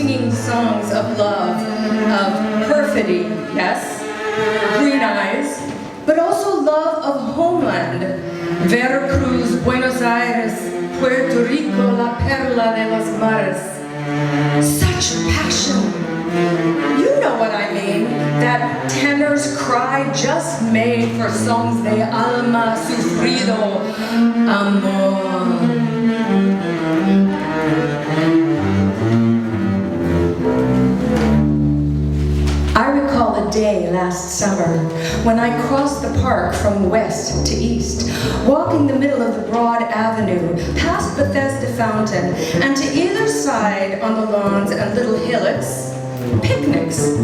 singing songs of love, of perfidy, yes, green eyes, but also love of homeland. Veracruz, Buenos Aires, Puerto Rico, la perla de los mares. Such passion. You know what I mean, that tenor's cry just made for songs de alma sufrido, amor. I recall a day last summer when I crossed the park from west to east, walking the middle of the broad avenue, past Bethesda Fountain, and to either side on the lawns and little hillocks, picnics.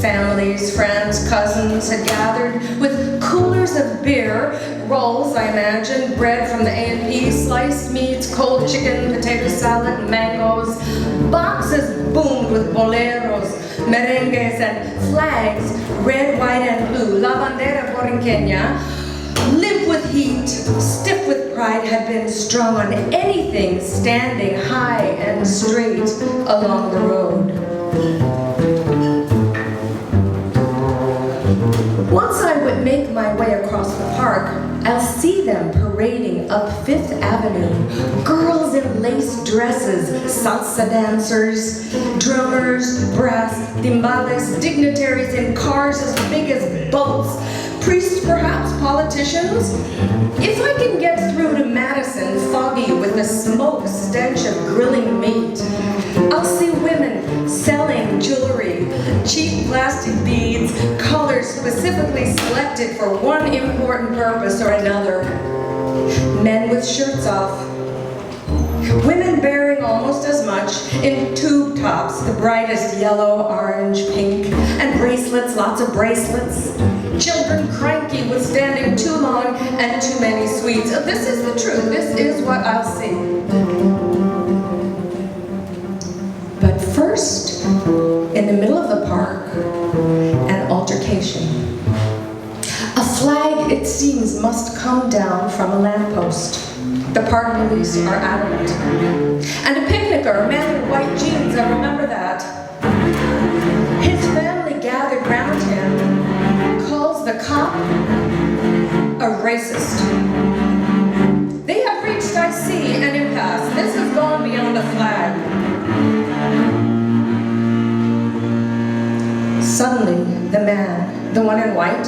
Families, friends, cousins had gathered with coolers of beer, rolls, I imagine, bread from the A&P, sliced meats, cold chicken, potato salad, mangoes. Boxes boomed with boleros, merengues, and flags, red, white, and blue. La bandera borinqueña, limp with heat, stiff with pride, had been strung on anything standing high and straight along the road. Once I would make my way across the park, I'll see them parading up Fifth Avenue. Girls in lace dresses, salsa dancers, drummers, brass, timbales, dignitaries in cars as big as boats, priests perhaps, politicians. If I can get through to Madison foggy with the smoke stench of grilling meat, I'll see women selling jewelry, cheap plastic beads, colors specifically selected for one important purpose or another. Men with shirts off. Women bearing almost as much in tube tops, the brightest yellow, orange, pink, and bracelets, lots of bracelets. Children cranky with standing too long and too many sweets. This is the truth. This is what I'll see. But first, in the middle of the park, an altercation. A flag, it seems, must come down from a lamppost. The park police are adamant. And a picnicker, a man in white jeans, I remember that. His family gathered round him, calls the cop a racist. They have reached, I see, an impasse. This has gone beyond a flag. Suddenly, the man, the one in white,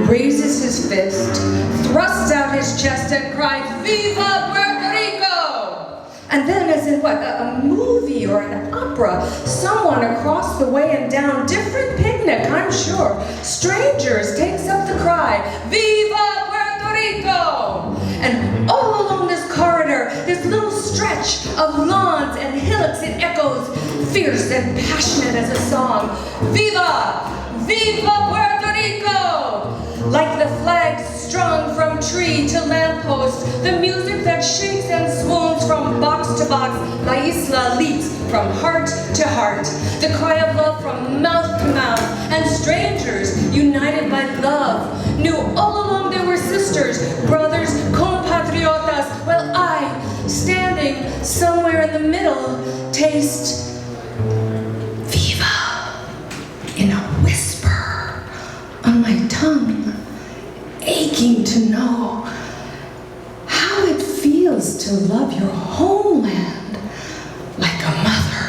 raises his fist, thrusts out his chest, and cries, "Viva Puerto Rico!" And then, as in what, a movie or an opera, someone across the way and down, different picnic, I'm sure, strangers, takes up the cry, "Viva Puerto Rico!" And all along this corridor, this little stretch of lawns and hillocks, it echoes, fierce and passionate as a song, "Viva! Viva Puerto Rico!" Like the flags strung from tree to lamppost, the music that shakes and swoons from box to box, La Isla leaps from heart to heart, the cry of love from mouth to mouth, and strangers united by love knew all along they were sisters, brothers, compatriotas, while I, standing somewhere in the middle, taste in a whisper on my tongue, aching to know how it feels to love your homeland like a mother.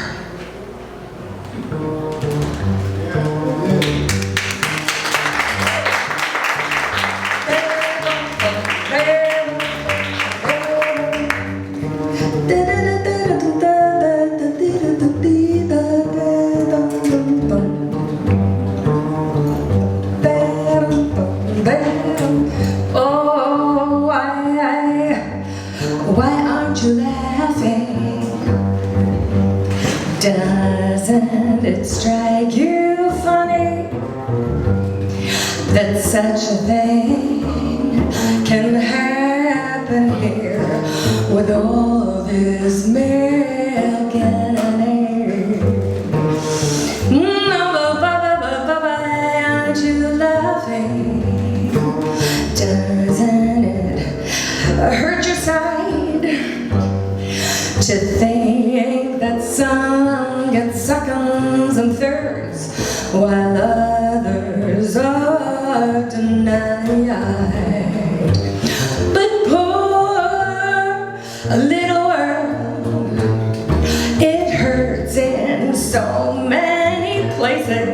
Doesn't it strike you funny that such a thing can happen here with all this milk and honey? Aren't you laughing? Doesn't it hurt your side to think that some gets seconds and thirds, while others are denied. But poor little world, it hurts in so many places.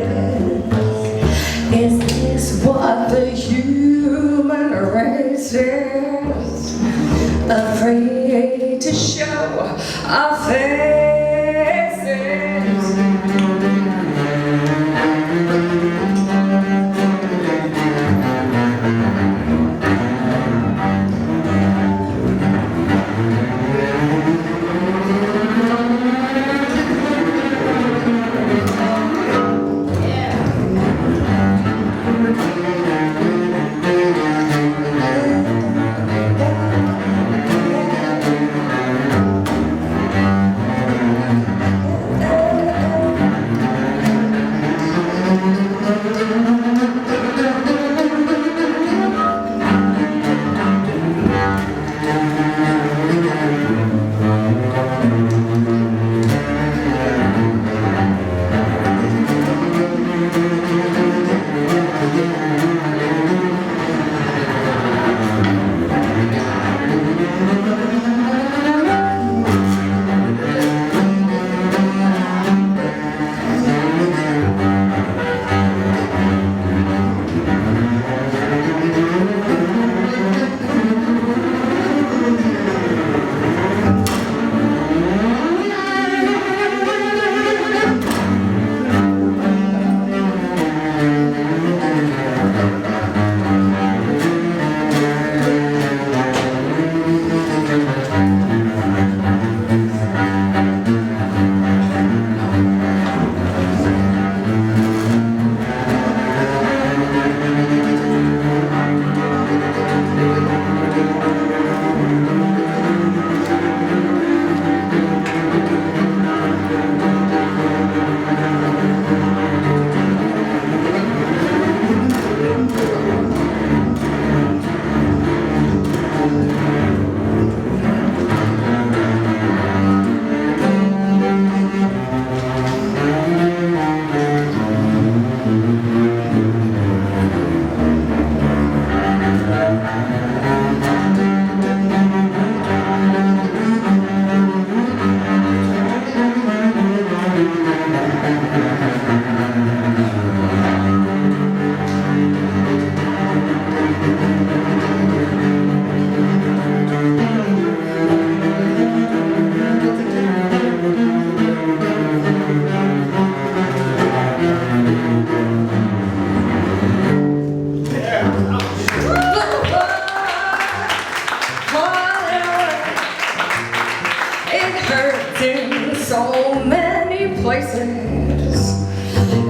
Is this what the human race is? Afraid to show our faces.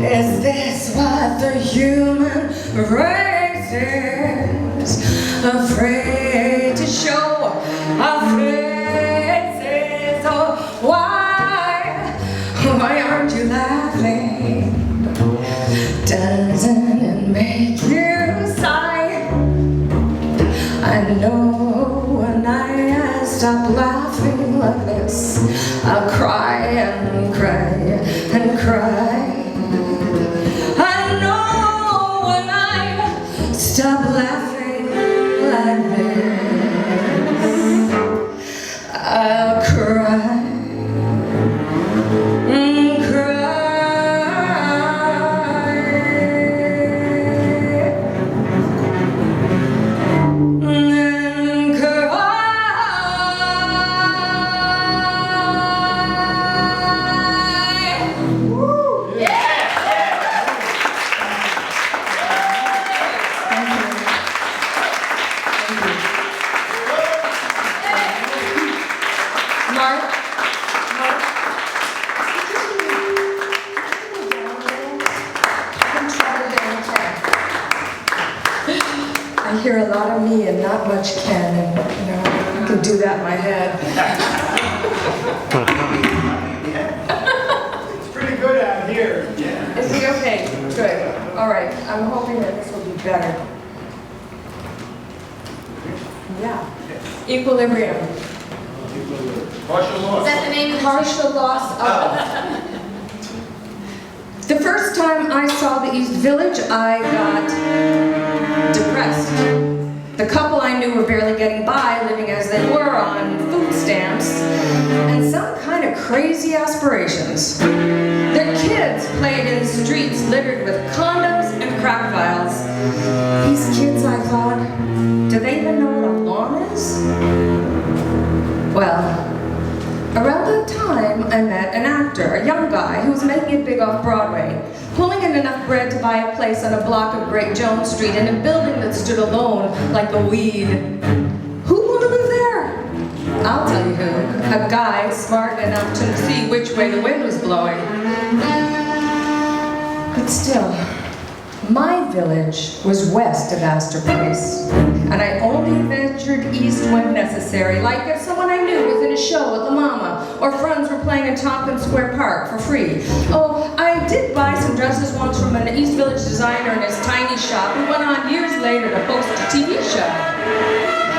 Is this what the human race is? Afraid to show our faces. Oh, why aren't you laughing? Doesn't it make you sigh? I know when I stop laughing like this, I'll cry and cry and cry. I know when I stop laughing like this, I'll cry. I hear a lot of me and not much Ken, and you know, I can do that in my head. It's pretty good out here. Yeah. Is he okay? Good. All right. I'm hoping that this will be better. Yeah. Equilibrium. Partial loss. Is that the name of the Partial loss of. The first time I saw the East Village, I got depressed. The couple I knew were barely getting by, living as they were on food stamps, and some kind of crazy aspirations. Their kids played in streets littered with condoms and crack vials. These kids, I thought, do they even know what a lawn is? Well, around that time, I met an actor, a young guy who was making it big off Broadway, pulling in enough bread to buy a place on a block of Great Jones Street in a building that stood alone like a weed. Who'd want to live there? I'll tell you who. A guy smart enough to see which way the wind was blowing. But still, my village was west of Astor Place, and I only ventured east when necessary, like if someone I knew was in a show at La Mama, or friends were playing in Tompkins Square Park for free. Oh, I did buy some dresses once from an East Village designer in his tiny shop, who went on years later to host a TV show.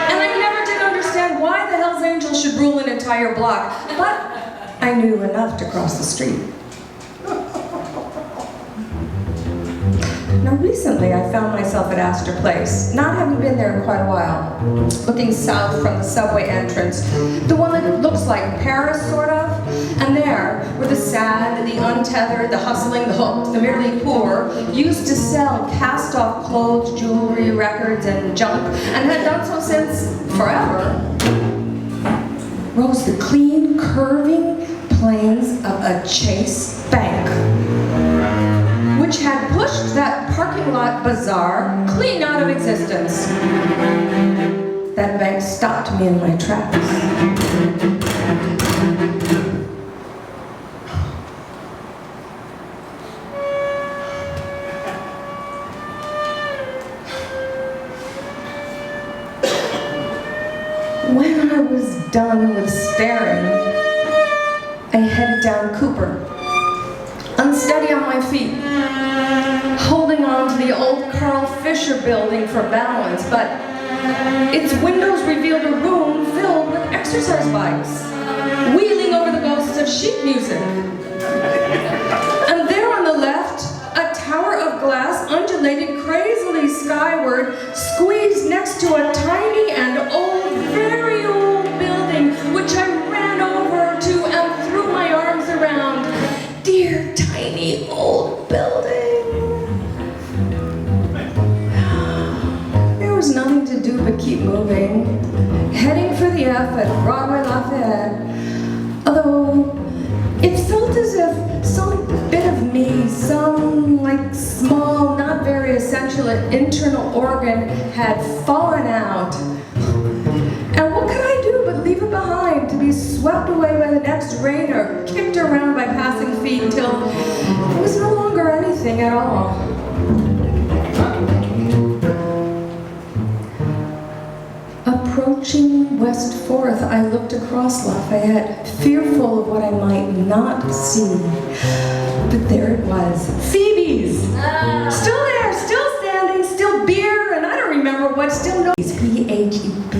And I never did understand why the Hells Angels should rule an entire block, but I knew enough to cross the street. Now recently I found myself at Astor Place, not having been there in quite a while, looking south from the subway entrance, the one that looks like Paris, sort of, and there were the sad, the untethered, the hustling, the hooked, the merely poor, used to sell cast-off clothes, jewelry, records, and junk, and had done so since forever, rose the clean, curving plains of a Chase Bank, which had pushed that parking lot bazaar clean out of existence. That bank stopped me in my tracks. When I was done with staring, I headed down Cooper, unsteady on my feet, holding on to the old Carl Fisher building for balance, but its windows revealed a room filled with exercise bikes, wheeling over the ghosts of sheet music. And there on the left, a tower of glass undulated crazily skyward, squeezed next to a tiny and old, very old building, which I ran over to and threw my arms around. Dear tiny old building. There was nothing to do but keep moving, heading for the F at Broadway Lafayette. Although it felt as if some bit of me, some like small, not very essential internal organ had fallen out. And what could I do but leave it behind to be swept away by the next rain or kicked around by passing feet until it was no longer anything at all. Approaching West 4th, I looked across Lafayette, fearful of what I might not see. But there it was, Phoebe's! Still there, still standing, still beer, and I don't remember what, still no. P-H-E-B.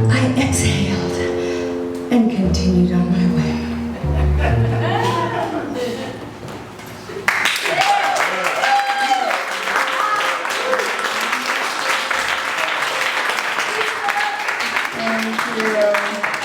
I exhaled and continued on my way. Thank you.